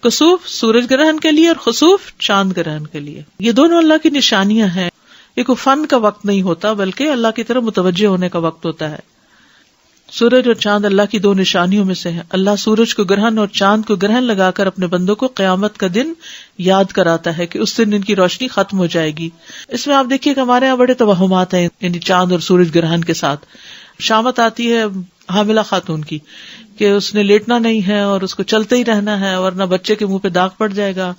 کسوف سورج گرہن کے لیے اور خسوف چاند گرہن کے لیے. یہ دونوں اللہ کی نشانیاں ہیں. یہ کوئی فن کا وقت نہیں ہوتا بلکہ اللہ کی طرف متوجہ ہونے کا وقت ہوتا ہے. سورج اور چاند اللہ کی دو نشانیوں میں سے ہیں. اللہ سورج کو گرہن اور چاند کو گرہن لگا کر اپنے بندوں کو قیامت کا دن یاد کراتا ہے کہ اس دن ان کی روشنی ختم ہو جائے گی. اس میں آپ دیکھیے کہ ہمارے یہاں بڑے توہمات ہیں یعنی چاند اور سورج گرہن کے ساتھ. شامت آتی ہے حاملہ خاتون کی کہ اس نے لیٹنا نہیں ہے اور اس کو چلتے ہی رہنا ہے ورنہ بچے کے منہ پہ داغ پڑ جائے گا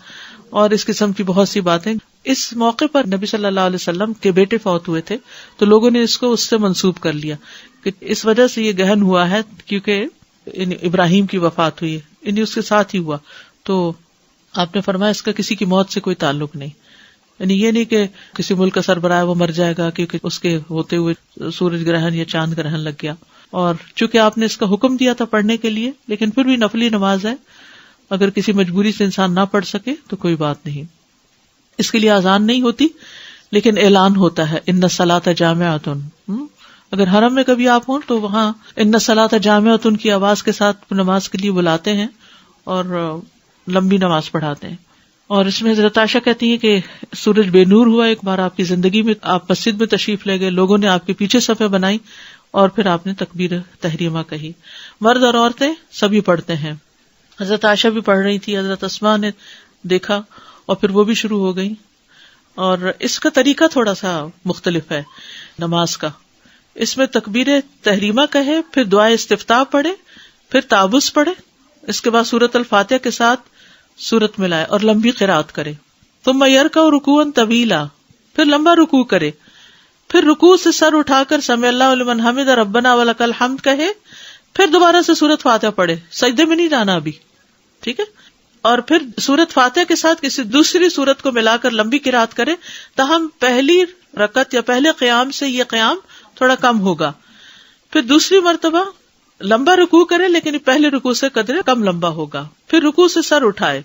اور اس قسم کی بہت سی باتیں. اس موقع پر نبی صلی اللہ علیہ وسلم کے بیٹے فوت ہوئے تھے تو لوگوں نے اس کو اس سے منسوب کر لیا کہ اس وجہ سے یہ گہن ہوا ہے کیونکہ ابراہیم کی وفات ہوئی ہے اس کے ساتھ ہی ہوا. تو آپ نے فرمایا اس کا کسی کی موت سے کوئی تعلق نہیں. یعنی یہ نہیں کہ کسی ملک کا سربراہ وہ مر جائے گا کیونکہ اس کے ہوتے ہوئے سورج گرہن یا چاند گرہن لگ گیا. اور چونکہ آپ نے اس کا حکم دیا تھا پڑھنے کے لیے لیکن پھر بھی نفلی نماز ہے, اگر کسی مجبوری سے انسان نہ پڑھ سکے تو کوئی بات نہیں. اس کے لیے اذان نہیں ہوتی لیکن اعلان ہوتا ہے ان الصلاۃ جامعۃ. اگر حرم میں کبھی آپ ہوں تو وہاں ان الصلاۃ جامعۃ کی آواز کے ساتھ نماز کے لیے بلاتے ہیں اور لمبی نماز پڑھاتے ہیں. اور اس میں حضرت عائشہ کہتی ہیں کہ سورج بے نور ہوا ایک بار آپ کی زندگی میں, آپ مسجد میں تشریف لے گئے, لوگوں نے آپ کے پیچھے صفیں بنائی اور پھر آپ نے تکبیر تحریمہ کہی. مرد اور عورتیں سبھی پڑھتے ہیں. حضرت عائشہ بھی پڑھ رہی تھی, حضرت اسماء نے دیکھا اور پھر وہ بھی شروع ہو گئی. اور اس کا طریقہ تھوڑا سا مختلف ہے نماز کا. اس میں تکبیر تحریمہ کہے, پھر دعائے استفتاح پڑھے, پھر تعوذ پڑھے, اس کے بعد سورۃ الفاتحہ کے ساتھ سورت ملائے اور لمبی قرات کرے. ثم یرکع رکوعا طویلا, پھر لمبا رکوع کرے, پھر رکوع سے سر اٹھا کر سمع اللہ لمن حمد ربنا ولک الحمد کہے, پھر دوبارہ سے سورت فاتحہ پڑھے. سجدے میں نہیں جانا ابھی, ٹھیک ہے. اور پھر سورت فاتحہ کے ساتھ کسی دوسری سورت کو ملا کر لمبی قرات کرے تاہم پہلی رکعت یا پہلے قیام سے یہ قیام تھوڑا کم ہوگا. پھر دوسری مرتبہ لمبا رکوع کرے لیکن پہلے رکوع سے قدرے کم لمبا ہوگا. پھر رکوع سے سر اٹھائے,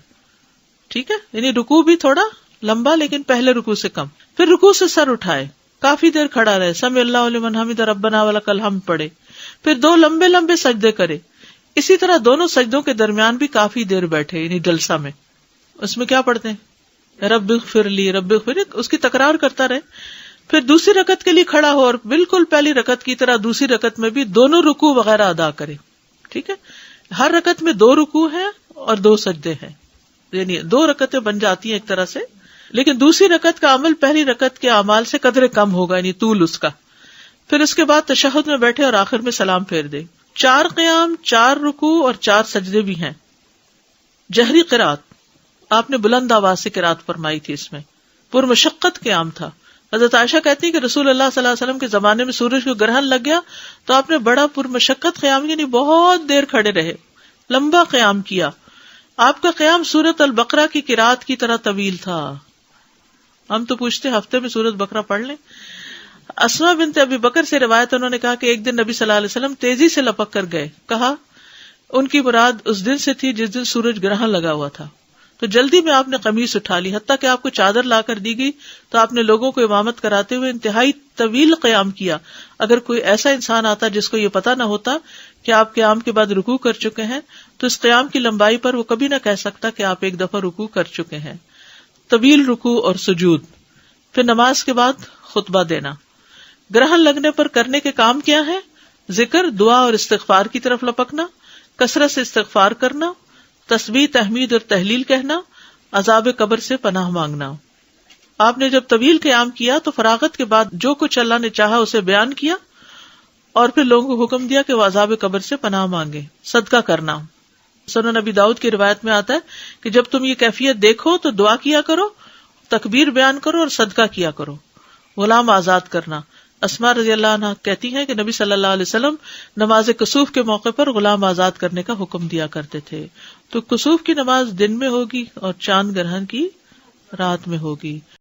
ٹھیک ہے, یعنی رکوع بھی تھوڑا لمبا لیکن پہلے رکوع سے کم. پھر رکوع سے سر اٹھائے, کافی دیر کھڑا رہے, سمع اللہ لمن حمد ربنا ولک الحمد پڑھے, پھر دو لمبے لمبے سجدے کرے. اسی طرح دونوں سجدوں کے درمیان بھی کافی دیر بیٹھے یعنی جلسہ میں. اس میں کیا پڑھتے ہیں رب اغفر لی رب اغفر لی, اس کی تکرار کرتا رہے. پھر دوسری رکعت کے لیے کھڑا ہو اور بالکل پہلی رکعت کی طرح دوسری رکعت میں بھی دونوں رکوع وغیرہ ادا کرے, ٹھیک ہے. ہر رکعت میں 2 رکوع ہیں اور 2 سجدے ہیں, یعنی 2 رکعتیں بن جاتی ہیں ایک طرح سے, لیکن دوسری رکعت کا عمل پہلی رکعت کے اعمال سے قدرے کم ہوگا یعنی طول اس کا. پھر اس کے بعد تشہد میں بیٹھے اور آخر میں سلام پھیر دے. 4 قیام, 4 رکوع اور 4 سجدے بھی ہیں. جہری قرات, آپ نے بلند آواز سے قرات فرمائی تھی. اس میں پرمشقت قیام تھا. حضرت عائشہ کہتی ہیں کہ رسول اللہ صلی اللہ علیہ وسلم کے زمانے میں سورج کو گرہن لگ گیا تو آپ نے بڑا پرمشقت قیام یعنی بہت دیر کھڑے رہے, لمبا قیام کیا. آپ کا قیام سورۃ البقرہ کی قرات کی طرح طویل تھا. ہم تو پوچھتے ہفتے میں سورۃ بقرہ پڑھ لیں. اسماء بنت ابی بکر سے روایت, انہوں نے کہا کہ ایک دن نبی صلی اللہ علیہ وسلم تیزی سے لپک کر گئے. کہا ان کی مراد اس دن سے تھی جس دن سورج گرہن لگا ہوا تھا. تو جلدی میں آپ نے قمیص اٹھا لی, حتیٰ کہ آپ کو چادر لا کر دی گئی تو آپ نے لوگوں کو امامت کراتے ہوئے انتہائی طویل قیام کیا. اگر کوئی ایسا انسان آتا جس کو یہ پتا نہ ہوتا کہ آپ قیام کے بعد رکوع کر چکے ہیں تو اس قیام کی لمبائی پر وہ کبھی نہ کہہ سکتا کہ آپ ایک دفعہ رکوع کر چکے ہیں. طویل رکوع اور سجود. پھر نماز کے بعد خطبہ دینا. گرہن لگنے پر کرنے کے کام کیا ہے؟ ذکر, دعا اور استغفار کی طرف لپکنا, کثرت سے استغفار کرنا, تسبیح, تحمید اور تہلیل کہنا, عذاب قبر سے پناہ مانگنا. آپ نے جب طویل قیام کیا تو فراغت کے بعد جو کچھ اللہ نے چاہا اسے بیان کیا اور پھر لوگوں کو حکم دیا کہ وہ عذاب قبر سے پناہ مانگے. صدقہ کرنا. سنن نبی داؤد کی روایت میں آتا ہے کہ جب تم یہ کیفیت دیکھو تو دعا کیا کرو, تکبیر بیان کرو اور صدقہ کیا کرو. غلام آزاد کرنا. اسماء رضی اللہ عنہ کہتی ہیں کہ نبی صلی اللہ علیہ وسلم نماز کسوف کے موقع پر غلام آزاد کرنے کا حکم دیا کرتے تھے. تو کسوف کی نماز دن میں ہوگی اور چاند گرہن کی رات میں ہوگی.